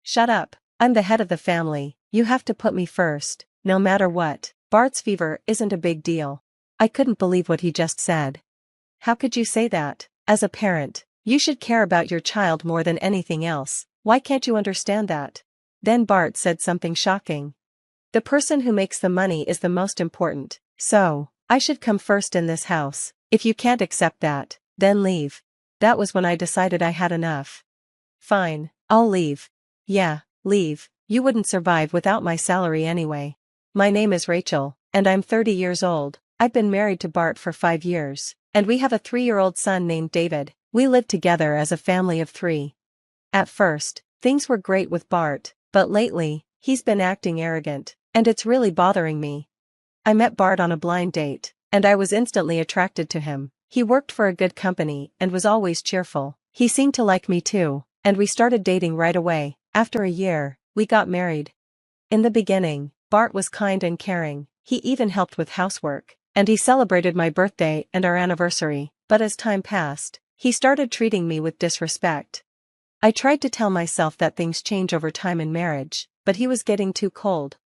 Shut up. I'm the head of the family, you have to put me first, no matter what. Bart's fever isn't a big deal. I couldn't believe what he just said. How could you say that? As a parent, you should care about your child more than anything else. Why can't you understand that? Then Bart said something shocking. The person who makes the money is the most important, so I should come first in this house. If you can't accept that, then leave. That was when I decided I had enough. Fine, I'll leave. Yeah, leave. You wouldn't survive without my salary anyway. My name is Rachel, and I'm 30 years old. I've been married to Bart for 5 years, and we have a 3-year-old son named David. We live together as a family of 3. At first, things were great with Bart, but lately, he's been acting arrogant, and it's really bothering me. I met Bart on a blind date, and I was instantly attracted to him. He worked for a good company and was always cheerful. He seemed to like me too, and we started dating right away. After a year, we got married. In the beginning, Bart was kind and caring. He even helped with housework, and he celebrated my birthday and our anniversary. But as time passed, he started treating me with disrespect. I tried to tell myself that things change over time in marriage, but he was getting too cold.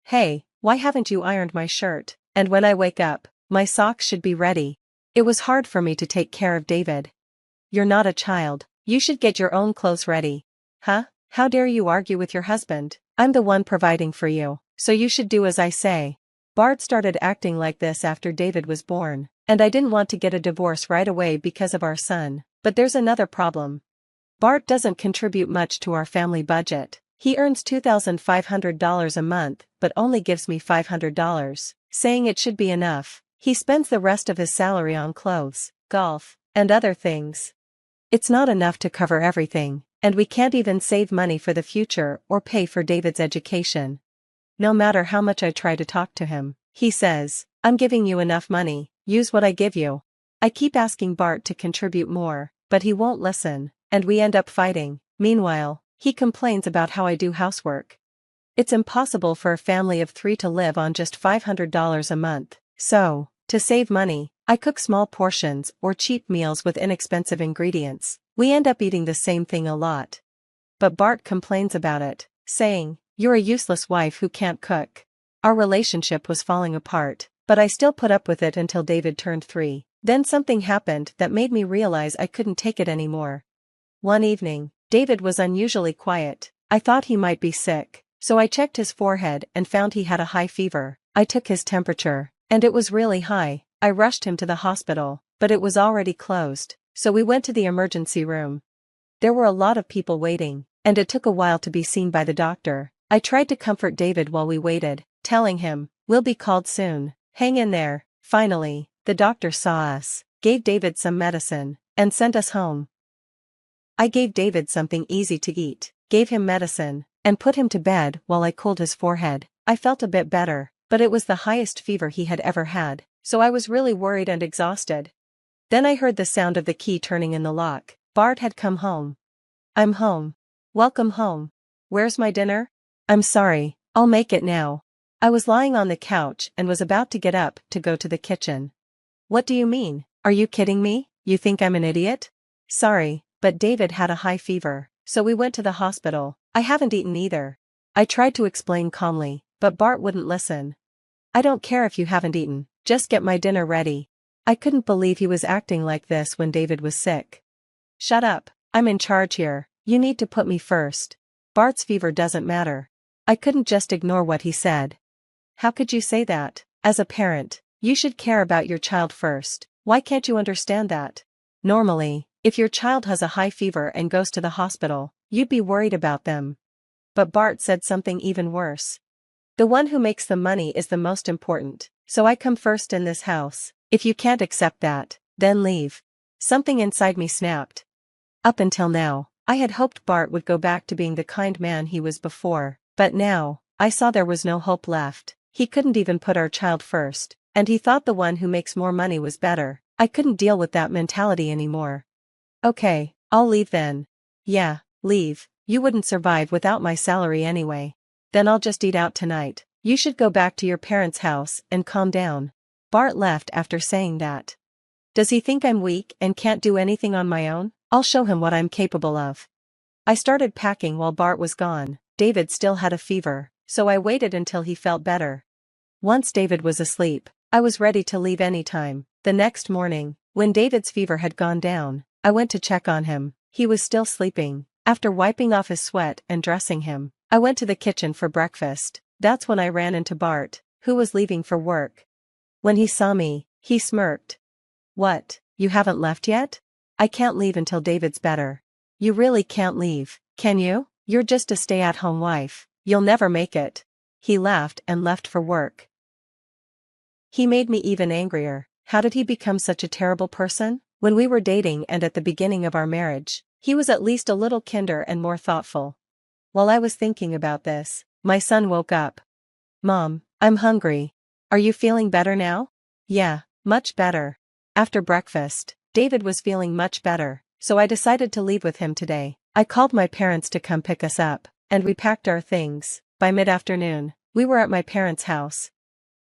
Hey, why haven't you ironed my shirt? And when I wake up, my socks should be ready. It was hard for me to take care of David. You're not a child, you should get your own clothes ready. Huh? How dare you argue with your husband? I'm the one providing for you, so you should do as I say. Bart started acting like this after David was born, and I didn't want to get a divorce right away because of our son. But there's another problem. Bart doesn't contribute much to our family budget. He earns $2,500 a month but only gives me $500, saying it should be enough. He spends the rest of his salary on clothes, golf, and other things. It's not enough to cover everything, and we can't even save money for the future or pay for David's education. No matter how much I try to talk to him, he says, "I'm giving you enough money, use what I give you." I keep asking Bart to contribute more, but he won't listen, and we end up fighting. Meanwhile, he complains about how I do housework. It's impossible for a family of 3 to live on just $500 a month, so, to save money, I cook small portions or cheap meals with inexpensive ingredients. We end up eating the same thing a lot. But Bart complains about it, saying, "You're a useless wife who can't cook." Our relationship was falling apart, but I still put up with it until David turned 3. Then something happened that made me realize I couldn't take it anymore. One evening, David was unusually quiet. I thought he might be sick, so I checked his forehead and found he had a high fever. I took his temperature, and it was really high. I rushed him to the hospital, but it was already closed, so we went to the emergency room. There were a lot of people waiting, and it took a while to be seen by the doctor. I tried to comfort David while we waited, telling him, "We'll be called soon. Hang in there." Finally, the doctor saw us, gave David some medicine, and sent us home. I gave David something easy to eat, gave him medicine, and put him to bed while I cooled his forehead. I felt a bit better, but it was the highest fever he had ever had, so I was really worried and exhausted. Then I heard the sound of the key turning in the lock. Bart had come home. "I'm home. Welcome home. Where's my dinner?" "I'm sorry, I'll make it now." I was lying on the couch and was about to get up to go to the kitchen. "What do you mean? Are you kidding me? You think I'm an idiot?" "Sorry, but David had a high fever, so we went to the hospital. I haven't eaten either." I tried to explain calmly, but Bart wouldn't listen. "I don't care if you haven't eaten, just get my dinner ready." I couldn't believe he was acting like this when David was sick. "Shut up, I'm in charge here, you need to put me first. Bart's fever doesn't matter." I couldn't just ignore what he said. How could you say that? As a parent, you should care about your child first. Why can't you understand that? Normally, if your child has a high fever and goes to the hospital, you'd be worried about them. But Bart said something even worse. "The one who makes the money is the most important, so I come first in this house. If you can't accept that, then leave." Something inside me snapped. Up until now, I had hoped Bart would go back to being the kind man he was before, but now, I saw there was no hope left. He couldn't even put our child first, and he thought the one who makes more money was better. I couldn't deal with that mentality anymore. "Okay, I'll leave then." "Yeah, leave, you wouldn't survive without my salary anyway." "Then I'll just eat out tonight. You should go back to your parents' house and calm down." Bart left after saying that. Does he think I'm weak and can't do anything on my own? I'll show him what I'm capable of. I started packing while Bart was gone. David still had a fever, so I waited until he felt better. Once David was asleep, I was ready to leave anytime. The next morning, when David's fever had gone down, I went to check on him. He was still sleeping. After wiping off his sweat and dressing him, I went to the kitchen for breakfast. That's when I ran into Bart, who was leaving for work. When he saw me, he smirked. "What, you haven't left yet?" "I can't leave until David's better." "You really can't leave, can you? You're just a stay-at-home wife. You'll never make it." He laughed and left for work. He made me even angrier. How did he become such a terrible person? When we were dating and at the beginning of our marriage, he was at least a little kinder and more thoughtful. While I was thinking about this, my son woke up. "Mom, I'm hungry. Are you feeling better now?" "Yeah, much better." After breakfast, David was feeling much better, so I decided to leave with him today. I called my parents to come pick us up, and we packed our things. By mid-afternoon, we were at my parents' house.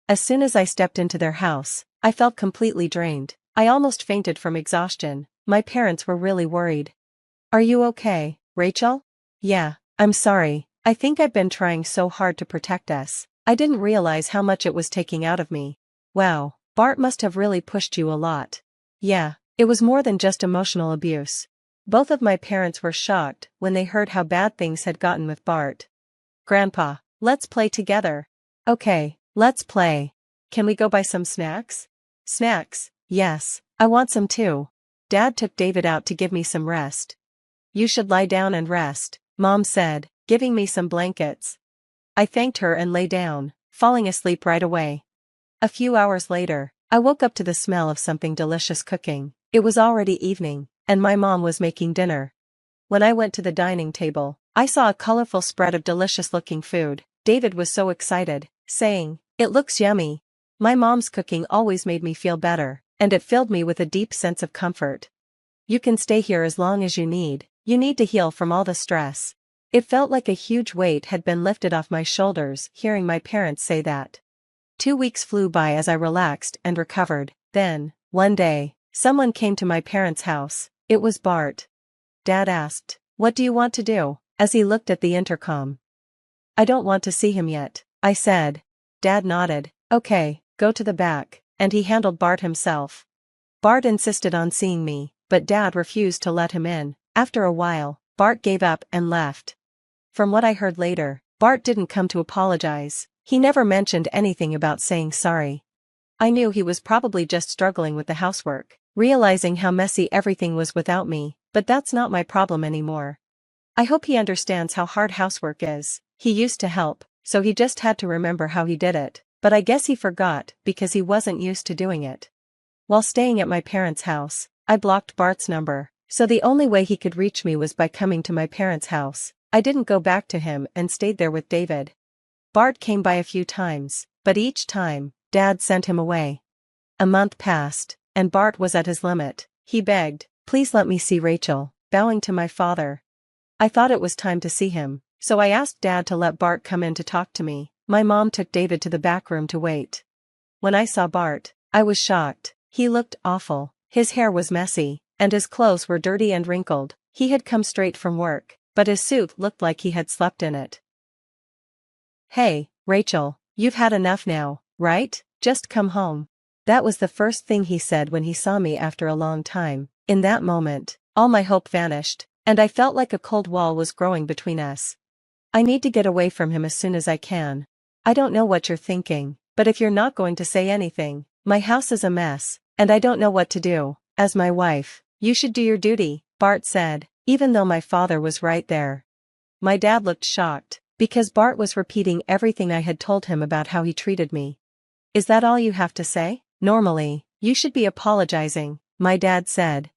As soon as I stepped into their house, I felt completely drained. I almost fainted from exhaustion. My parents were really worried. "Are you okay, Rachel?" "Yeah, I'm sorry. I think I've been trying so hard to protect us. I didn't realize how much it was taking out of me." "Wow, Bart must have really pushed you a lot." "Yeah, it was more than just emotional abuse." Both of my parents were shocked when they heard how bad things had gotten with Bart. "Grandpa, let's play together." "Okay, let's play. Can we go buy some snacks?" "Snacks? Yes, I want some too." Dad took David out to give me some rest. "You should lie down and rest," Mom said, giving me some blankets. I thanked her and lay down, falling asleep right away. A few hours later, I woke up to the smell of something delicious cooking. It was already evening, and my mom was making dinner. When I went to the dining table, I saw a colorful spread of delicious-looking food. David was so excited, saying, "It looks yummy." My mom's cooking always made me feel better, and it filled me with a deep sense of comfort. "You can stay here as long as you need to heal from all the stress." It felt like a huge weight had been lifted off my shoulders hearing my parents say that. 2 weeks flew by as I relaxed and recovered. Then, one day, someone came to my parents' house. It was Bart. Dad asked, "What do you want to do?" as he looked at the intercom. "I don't want to see him yet," I said. Dad nodded. "Okay, go to the back," and he handled Bart himself. Bart insisted on seeing me, but Dad refused to let him in. After a while, Bart gave up and left. From what I heard later, Bart didn't come to apologize. He never mentioned anything about saying sorry. I knew he was probably just struggling with the housework, realizing how messy everything was without me, but that's not my problem anymore. I hope he understands how hard housework is. He used to help, so he just had to remember how he did it, but I guess he forgot because he wasn't used to doing it. While staying at my parents' house, I blocked Bart's number, so the only way he could reach me was by coming to my parents' house. I didn't go back to him and stayed there with David. Bart came by a few times, but each time, Dad sent him away. A month passed, and Bart was at his limit. He begged, "Please let me see Rachel," bowing to my father. I thought it was time to see him, so I asked Dad to let Bart come in to talk to me. My mom took David to the back room to wait. When I saw Bart, I was shocked. He looked awful. His hair was messy, and his clothes were dirty and wrinkled. He had come straight from work, but his suit looked like he had slept in it. "Hey, Rachel, you've had enough now, right? Just come home." That was the first thing he said when he saw me after a long time. In that moment, all my hope vanished, and I felt like a cold wall was growing between us. I need to get away from him as soon as I can. I don't know what you're thinking, but if you're not going to say anything, my house is a mess, and I don't know what to do. As my wife, you should do your duty, Bart said, even though my father was right there. My dad looked shocked, because Bart was repeating everything I had told him about how he treated me. "Is that all you have to say? Normally, you should be apologizing," my dad said.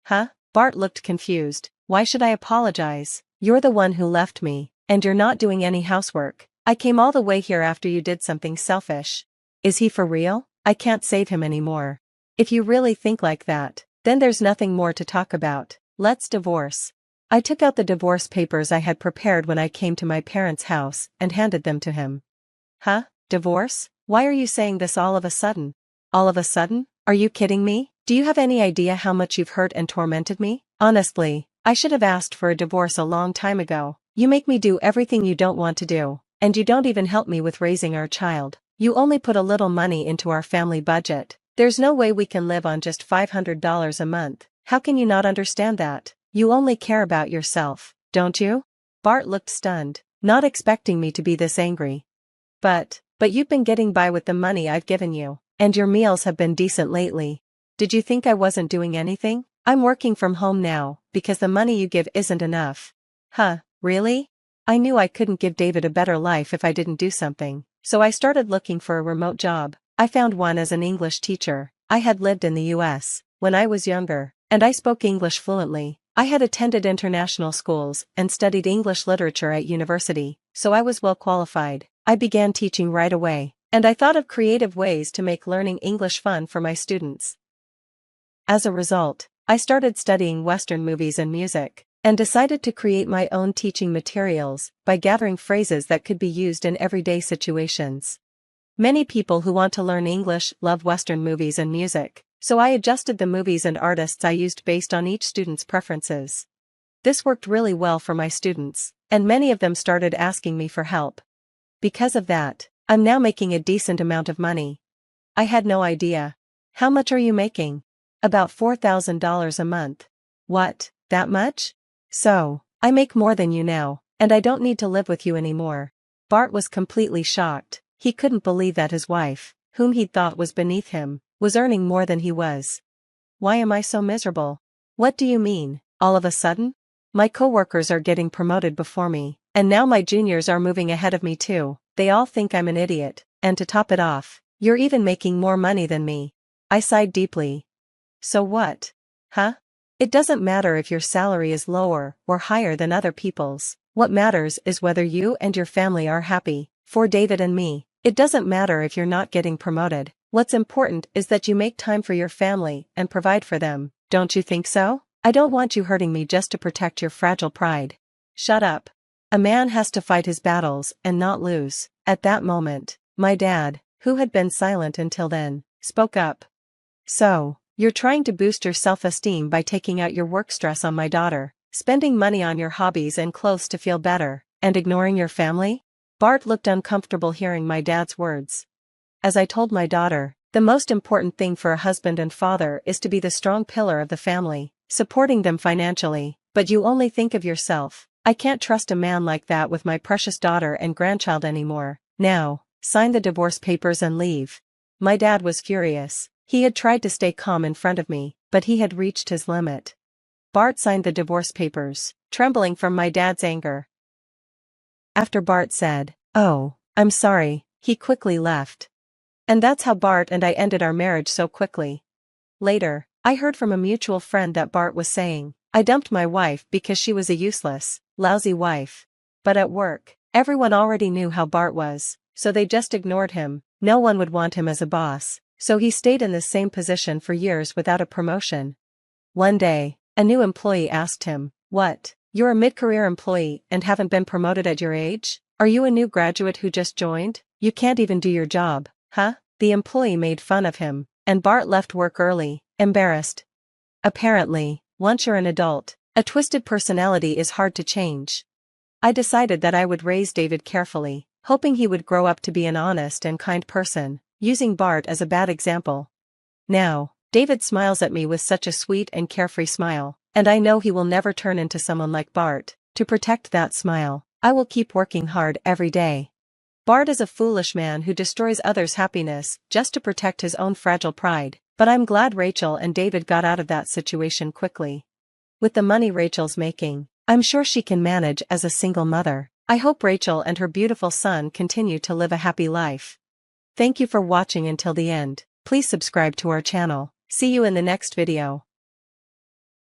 "Huh?" Bart looked confused. "Why should I apologize? You're the one who left me, and you're not doing any housework. I came all the way here after you did something selfish." Is he for real? I can't save him anymore. If you really think like that, then there's nothing more to talk about. Let's divorce. I took out the divorce papers I had prepared when I came to my parents' house and handed them to him. "Huh? Divorce? Why are you saying this all of a sudden?" "All of a sudden? Are you kidding me? Do you have any idea how much you've hurt and tormented me?" "Honestly, I should have asked for a divorce a long time ago. You make me do everything you don't want to do, and you don't even help me with raising our child. You only put a little money into our family budget. There's no way we can live on just $500 a month. How can you not understand that? You only care about yourself, don't you? Bart looked stunned, not expecting me to be this angry. But you've been getting by with the money I've given you, and your meals have been decent lately. Did you think I wasn't doing anything? I'm working from home now, because the money you give isn't enough. Huh, really? I knew I couldn't give David a better life if I didn't do something, so I started looking for a remote job. I found one as an English teacher. I had lived in the US when I was younger, and I spoke English fluently. I had attended international schools and studied English literature at university, so I was well qualified. I began teaching right away, and I thought of creative ways to make learning English fun for my students. As a result, I started studying Western movies and music, and decided to create my own teaching materials by gathering phrases that could be used in everyday situations. Many people who want to learn English love Western movies and music, so I adjusted the movies and artists I used based on each student's preferences. This worked really well for my students, and many of them started asking me for help. Because of that, I'm now making a decent amount of money. I had no idea. How much are you making? About $4,000 a month. What, that much? So, I make more than you now, and I don't need to live with you anymore. Bart was completely shocked. He couldn't believe that his wife, whom he thought was beneath him, was earning more than he was. Why am I so miserable? What do you mean, all of a sudden? My coworkers are getting promoted before me, and now my juniors are moving ahead of me too. They all think I'm an idiot, and to top it off, you're even making more money than me. I sighed deeply. So what? Huh? It doesn't matter if your salary is lower or higher than other people's. What matters is whether you and your family are happy. For David and me, it doesn't matter if you're not getting promoted. What's important is that you make time for your family and provide for them. Don't you think so? I don't want you hurting me just to protect your fragile pride. Shut up. A man has to fight his battles and not lose. At that moment, my dad, who had been silent until then, spoke up. So, you're trying to boost your self-esteem by taking out your work stress on my daughter, spending money on your hobbies and clothes to feel better, and ignoring your family? Bart looked uncomfortable hearing my dad's words. As I told my daughter, the most important thing for a husband and father is to be the strong pillar of the family, supporting them financially, but you only think of yourself. I can't trust a man like that with my precious daughter and grandchild anymore. Now, sign the divorce papers and leave. My dad was furious. He had tried to stay calm in front of me, but he had reached his limit. Bart signed the divorce papers, trembling from my dad's anger. After Bart said, "Oh, I'm sorry," he quickly left. And that's how Bart and I ended our marriage so quickly. Later, I heard from a mutual friend that Bart was saying, "I dumped my wife because she was a useless, lousy wife." But at work, everyone already knew how Bart was, so they just ignored him. No one would want him as a boss, so he stayed in the same position for years without a promotion. One day, a new employee asked him, "What? You're a mid-career employee and haven't been promoted at your age? Are you a new graduate who just joined? You can't even do your job, huh?" The employee made fun of him, and Bart left work early, embarrassed. Apparently, once you're an adult, a twisted personality is hard to change. I decided that I would raise David carefully, hoping he would grow up to be an honest and kind person, using Bart as a bad example. Now, David smiles at me with such a sweet and carefree smile, and I know he will never turn into someone like Bart. To protect that smile, I will keep working hard every day. Bart is a foolish man who destroys others' happiness just to protect his own fragile pride, but I'm glad Rachel and David got out of that situation quickly. With the money Rachel's making, I'm sure she can manage as a single mother. I hope Rachel and her beautiful son continue to live a happy life. Thank you for watching until the end. Please subscribe to our channel. See you in the next video.